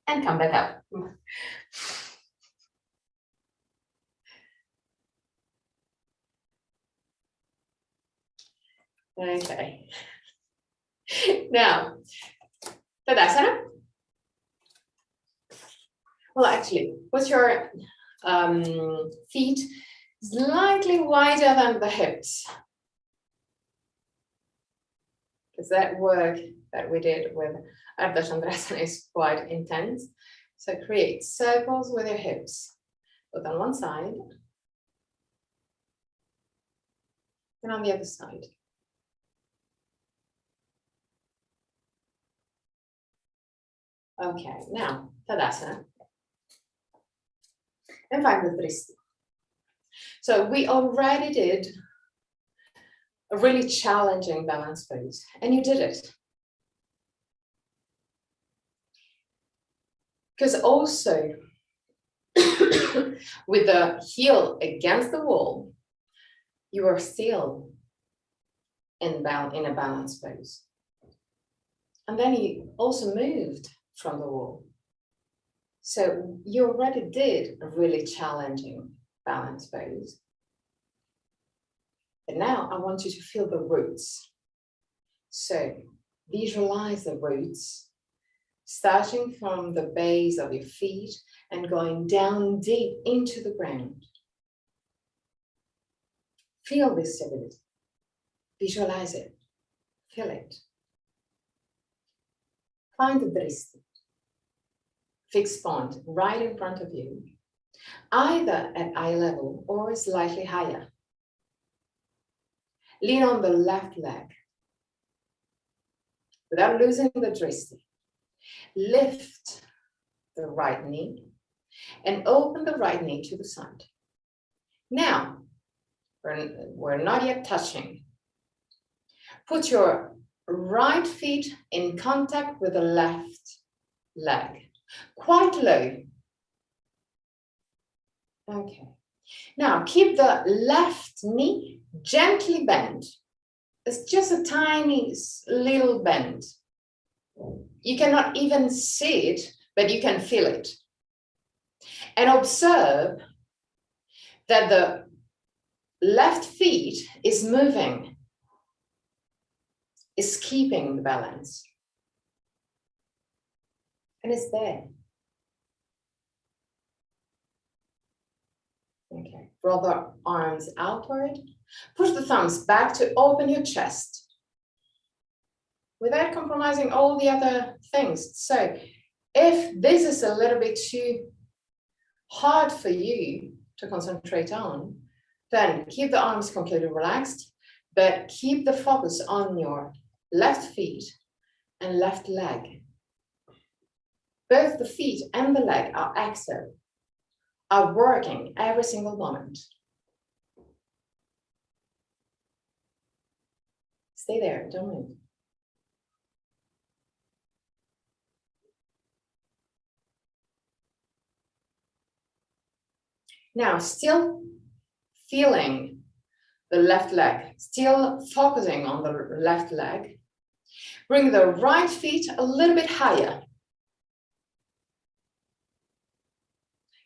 And come back up. Okay. Now, Tadasana. Well, actually, put your feet slightly wider than the hips. Because that work that we did with Dandasan is quite intense. So create circles with your hips, both on one side and on the other side. Okay, now Tadasana. And find the Vristi. So we already did a really challenging balance pose, and you did it. Because also, with the heel against the wall, you are still in a balance pose. And then you also moved from the wall. So you already did a really challenging balance pose. But now I want you to feel the roots. So visualize the roots, starting from the base of your feet and going down deep into the ground. Feel this stability. Visualize it. Feel it. Find the Vristi. Fixed point right in front of you, either at eye level or slightly higher. Lean on the left leg without losing the Vristi. Lift the right knee and open the right knee to the side. Now, we're not yet touching. Put your right feet in contact with the left leg. Quite low. Okay. Now keep the left knee gently bent. It's just a tiny little bend. You cannot even see it, but you can feel it. And observe that the left feet is moving, is keeping the balance. And it's there. Okay, draw the arms outward. Push the thumbs back to open your chest without compromising all the other things. So if this is a little bit too hard for you to concentrate on, then keep the arms completely relaxed, but keep the focus on your left feet and left leg. Both the feet and the leg are active, are working every single moment. Stay there, don't move. Now, still feeling the left leg, still focusing on the left leg. Bring the right feet a little bit higher.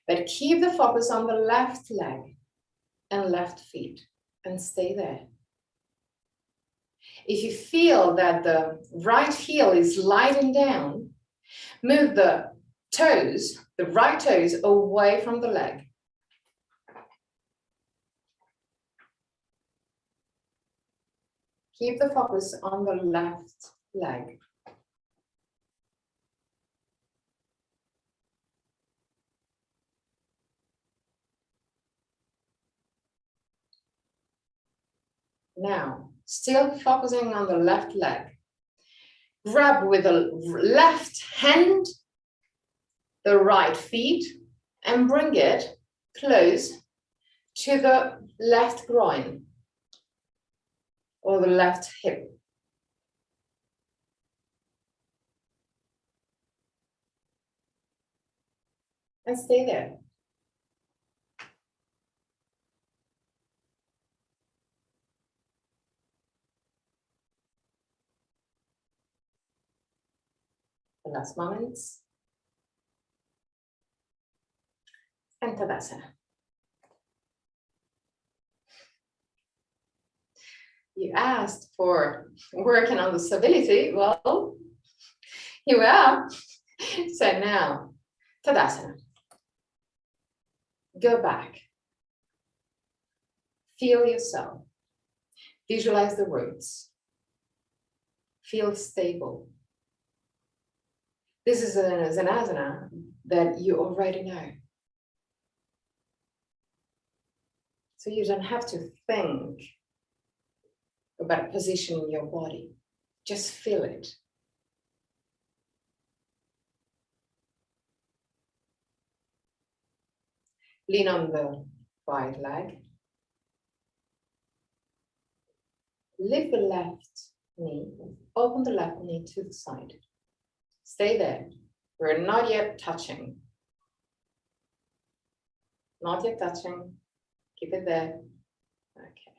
But keep the focus on the left leg and left feet and stay there. If you feel that the right heel is sliding down, move the toes, the right toes, away from the leg. Keep the focus on the left leg. Now, still focusing on the left leg. Grab with the left hand the right feet and bring it close to the left groin or the left hip. And stay there. The last moments. And Tadasana. You asked for working on the stability. Well, here we are. So now, Tadasana. Go back. Feel yourself. Visualize the roots. Feel stable. This is an asana that you already know. So you don't have to think about positioning your body. Just feel it. Lean on the right leg. Lift the left knee. Open the left knee to the side. Stay there. We're not yet touching. Not yet touching. Keep it there. Okay.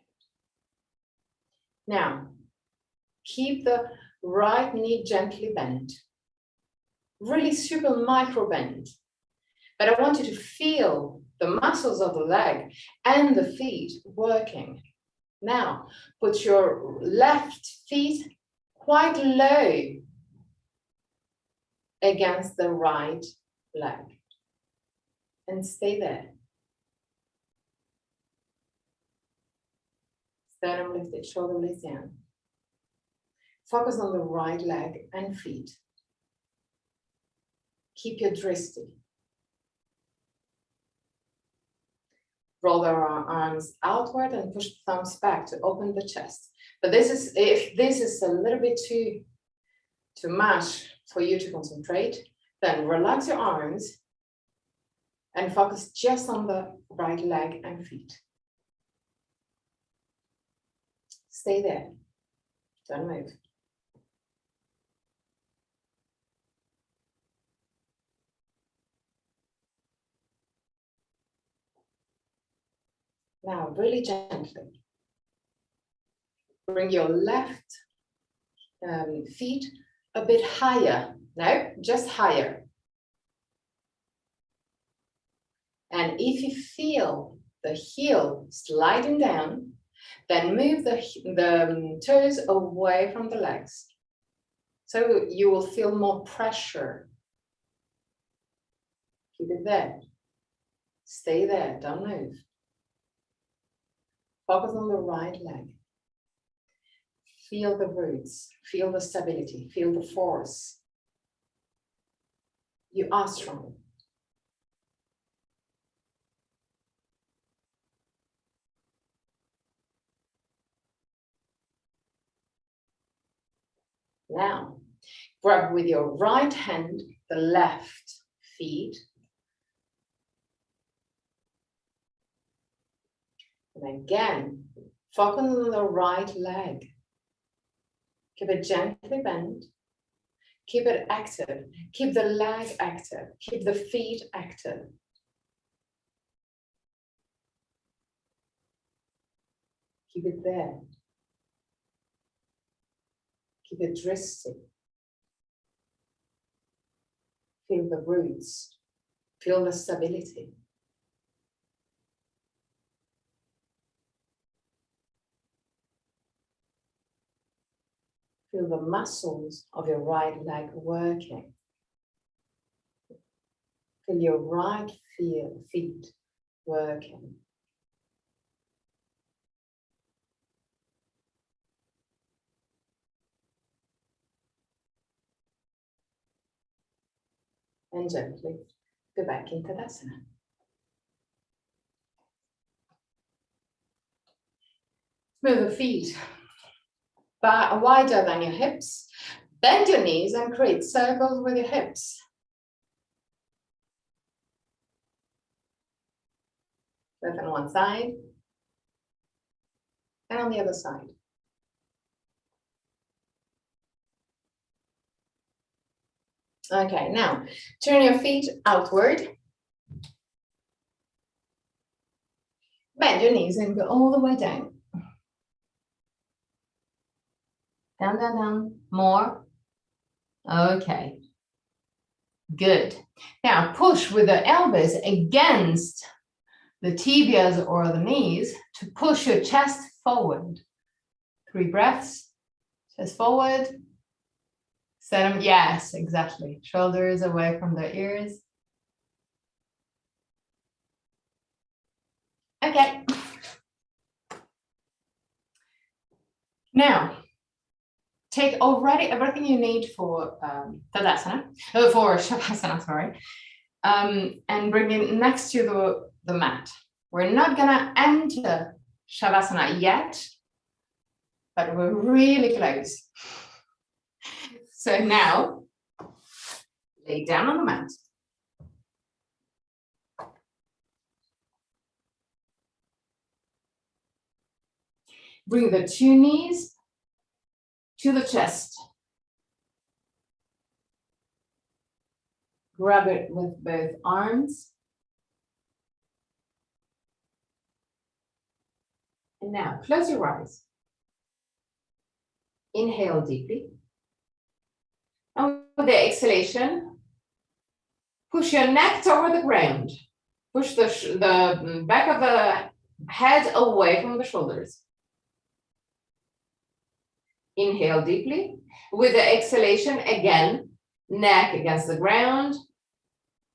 Now, keep the right knee gently bent. Really super micro bend. But I want you to feel the muscles of the leg and the feet working. Now, put your left feet quite low against the right leg. And stay there. Sternum lifted, shoulder blades down. Focus on the right leg and feet. Keep your drishti. Roll the arms outward and push the thumbs back to open the chest. But this is, if this is a little bit too much for you to concentrate, then relax your arms and focus just on the right leg and feet. Stay there. Don't move. Now, really gently, bring your left feet a bit higher. No, just higher. And if you feel the heel sliding down, then move the toes away from the legs. So you will feel more pressure. Keep it there. Stay there, don't move. Focus on the right leg. Feel the roots, feel the stability, feel the force. You are strong. Now, Grab with your right hand the left feet. And again, focus on the right leg. Keep it gently bent. Keep it active. Keep the leg active. Keep the feet active. Keep it there. Keep it twisted. Feel the roots. Feel the stability. Feel the muscles of your right leg working. Feel your right feet working. And gently go back into Dandasan. Move the feet wider than your hips. Bend your knees and create circles with your hips. Both on one side and on the other side. Okay, now turn your feet outward. Bend your knees and go all the way down. Down, down, down. More. Okay. Good. Now push with the elbows against the tibias or the knees to push your chest forward. 3 breaths. Chest forward. Set them. Yes, exactly. Shoulders away from the ears. Okay. Now, take already everything you need for Tadasana, for Shavasana, sorry, and bring it next to the mat. We're not gonna enter Shavasana yet, but we're really close. So now, lay down on the mat. Bring the 2 knees to the chest. Grab it with both arms. And now close your eyes. Inhale deeply. And with the exhalation, push your neck toward the ground. Push the back of the head away from the shoulders. Inhale deeply. With the exhalation, again, neck against the ground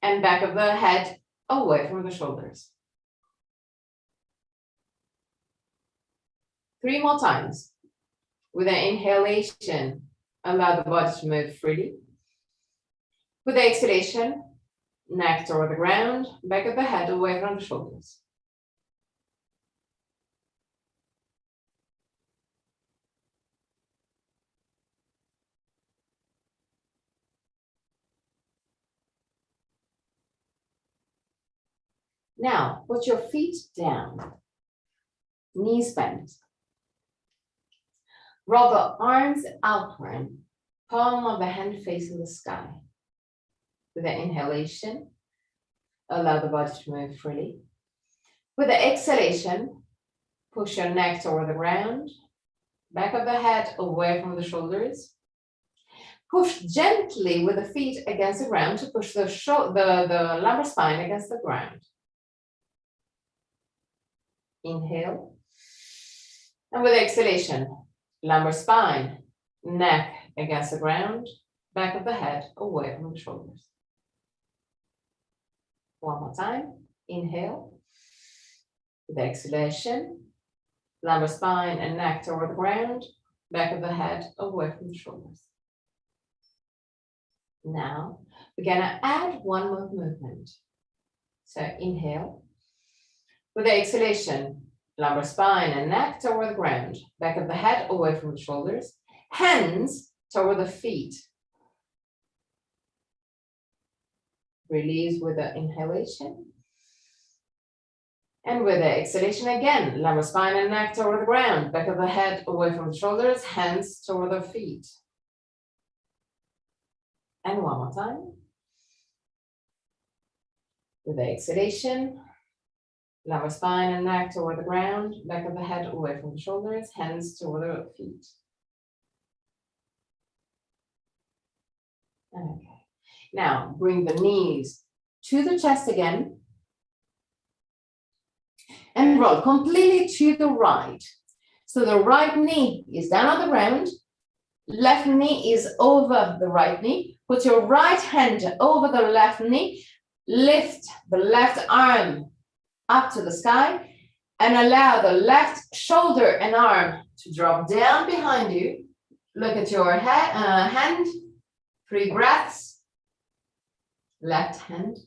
and back of the head away from the shoulders. 3 more times. With the inhalation, allow the body to move freely. With the exhalation, neck toward the ground, back of the head away from the shoulders. Now, put your feet down, knees bent. Roll the arms outward, palm of the hand facing the sky. With the inhalation, allow the body to move freely. With the exhalation, push your neck toward the ground, back of the head away from the shoulders. Push gently with the feet against the ground to push the lumbar spine against the ground. Inhale. And with exhalation, lumbar spine, neck against the ground, back of the head away from the shoulders. 1 more time. Inhale. With exhalation, lumbar spine and neck toward the ground, back of the head away from the shoulders. Now, we're gonna add 1 more movement. So inhale. With the exhalation, lumbar spine and neck toward the ground, back of the head away from the shoulders, hands toward the feet. Release with the inhalation. And with the exhalation again, lower spine and neck toward the ground, back of the head away from the shoulders, hands toward the feet. And one more time. With the exhalation, lower spine and neck toward the ground, back of the head away from the shoulders, hands toward the feet. Okay. Now bring the knees to the chest again. And roll completely to the right. So the right knee is down on the ground. Left knee is over the right knee. Put your right hand over the left knee. Lift the left arm up to the sky and allow the left shoulder and arm to drop down behind you. Look at your hand. 3 breaths. Left hand.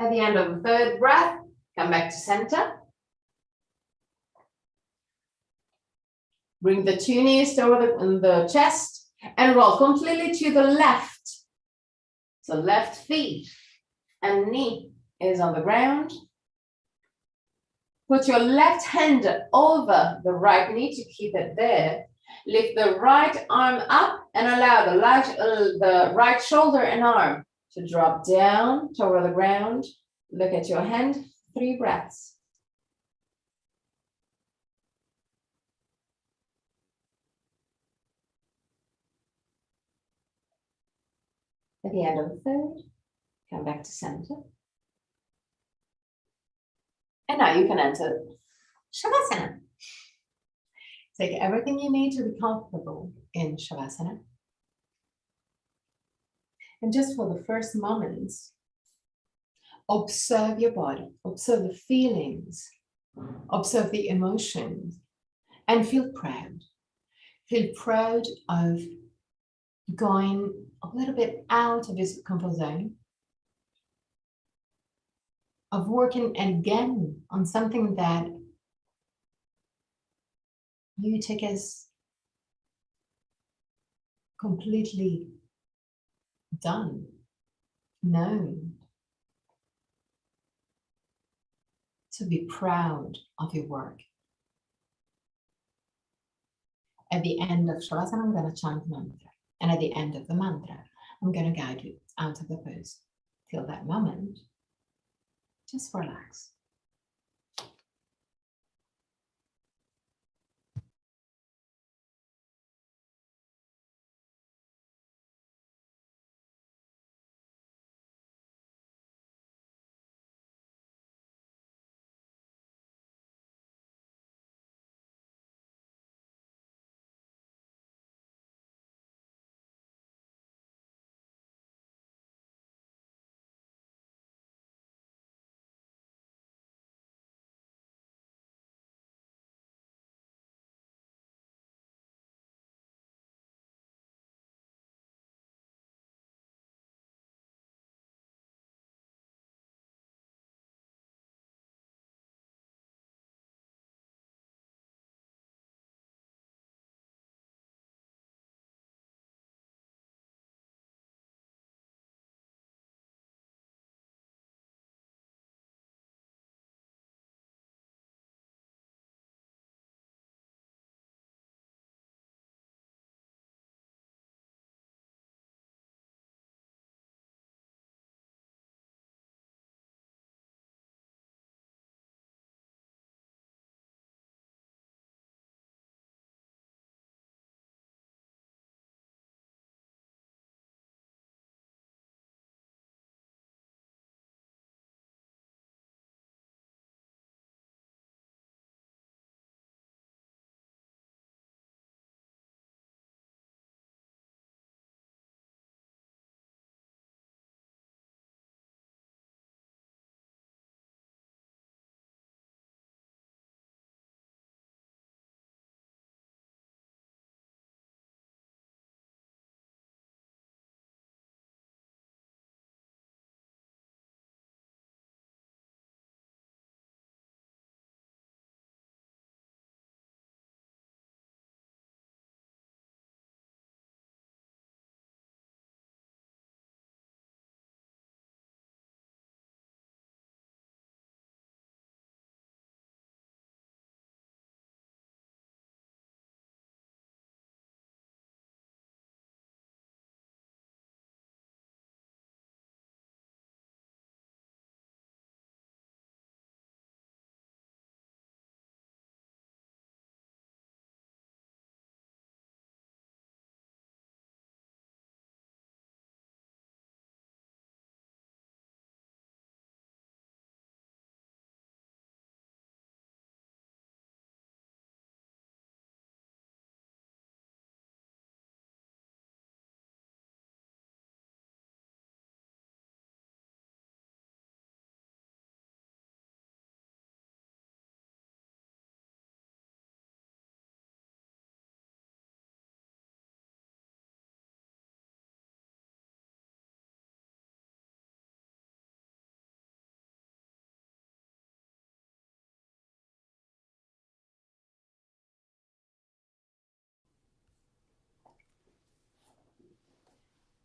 At the end of the 3rd breath, come back to center. Bring the 2 knees toward the chest and roll completely to the left. So left feet and knee is on the ground. Put your left hand over the right knee to keep it there. Lift the right arm up and allow the right shoulder and arm to drop down toward the ground. Look at your hand, 3 breaths. At the end of the 3rd, come back to center. And now you can enter Shavasana. Take everything you need to be comfortable in Shavasana. And just for the first moments, observe your body, observe the feelings, observe the emotions, and feel proud. Feel proud of going a little bit out of his comfort zone, of working again on something that you take as completely done, known. To be proud of your work. At the end of Shavasana, I'm going to chant mantra. And at the end of the mantra, I'm going to guide you out of the pose. Till that moment, just relax.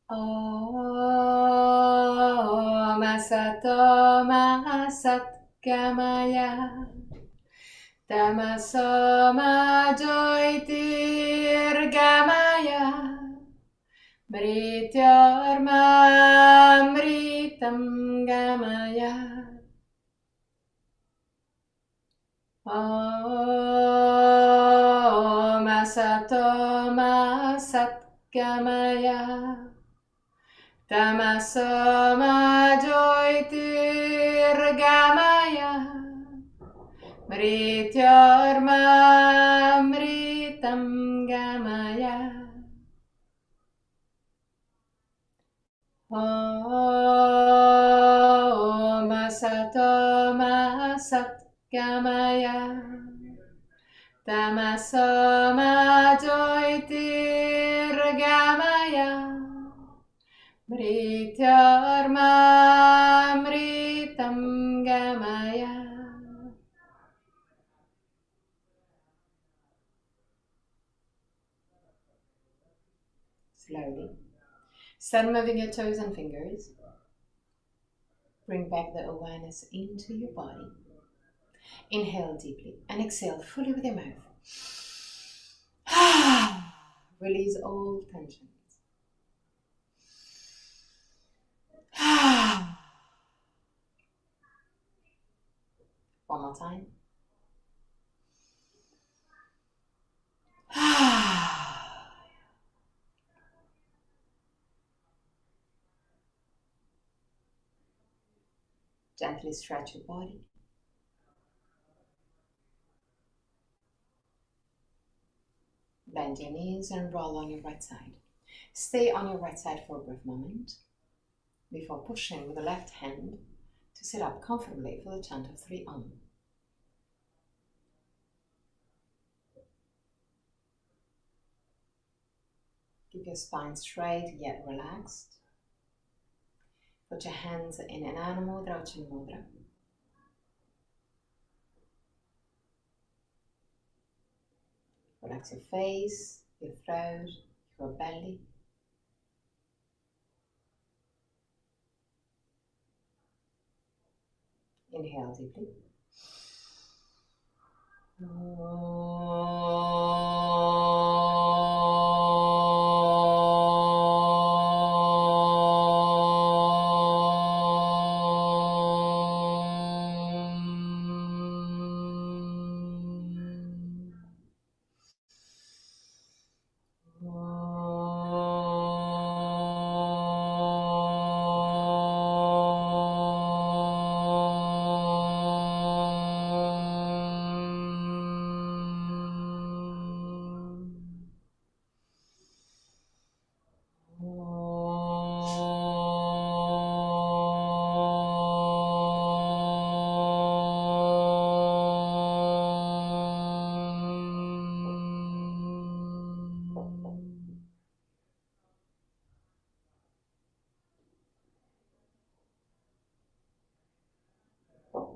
Om Asato Ma Sat Gamaya Tamaso Ma Jyotir Gamaya Mrityorma Mritam Gamaya Om Asato Ma Sat Gamaya Tamaso Ma Jyotir Gamaya Mrityorma Mritam Gamaya Om Asato Ma Sat Gamaya Tamaso Ma Jyotir Gamaya Mrityorma Mritam Gamaya. Slowly. Start moving your toes and fingers. Bring back the awareness into your body. Inhale deeply and exhale fully with your mouth. Release all tensions. One more time. Gently stretch your body. Bend your knees and roll on your right side. Stay on your right side for a brief moment before pushing with the left hand to sit up comfortably for the chant of 3 Om. Keep your spine straight yet relaxed. Put your hands in Anana Mudra or Chin Mudra. Relax your face, your throat, your belly. Inhale deeply.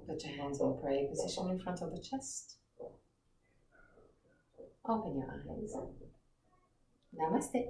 Put your hands in prayer position in front of the chest. Open your eyes. Namaste.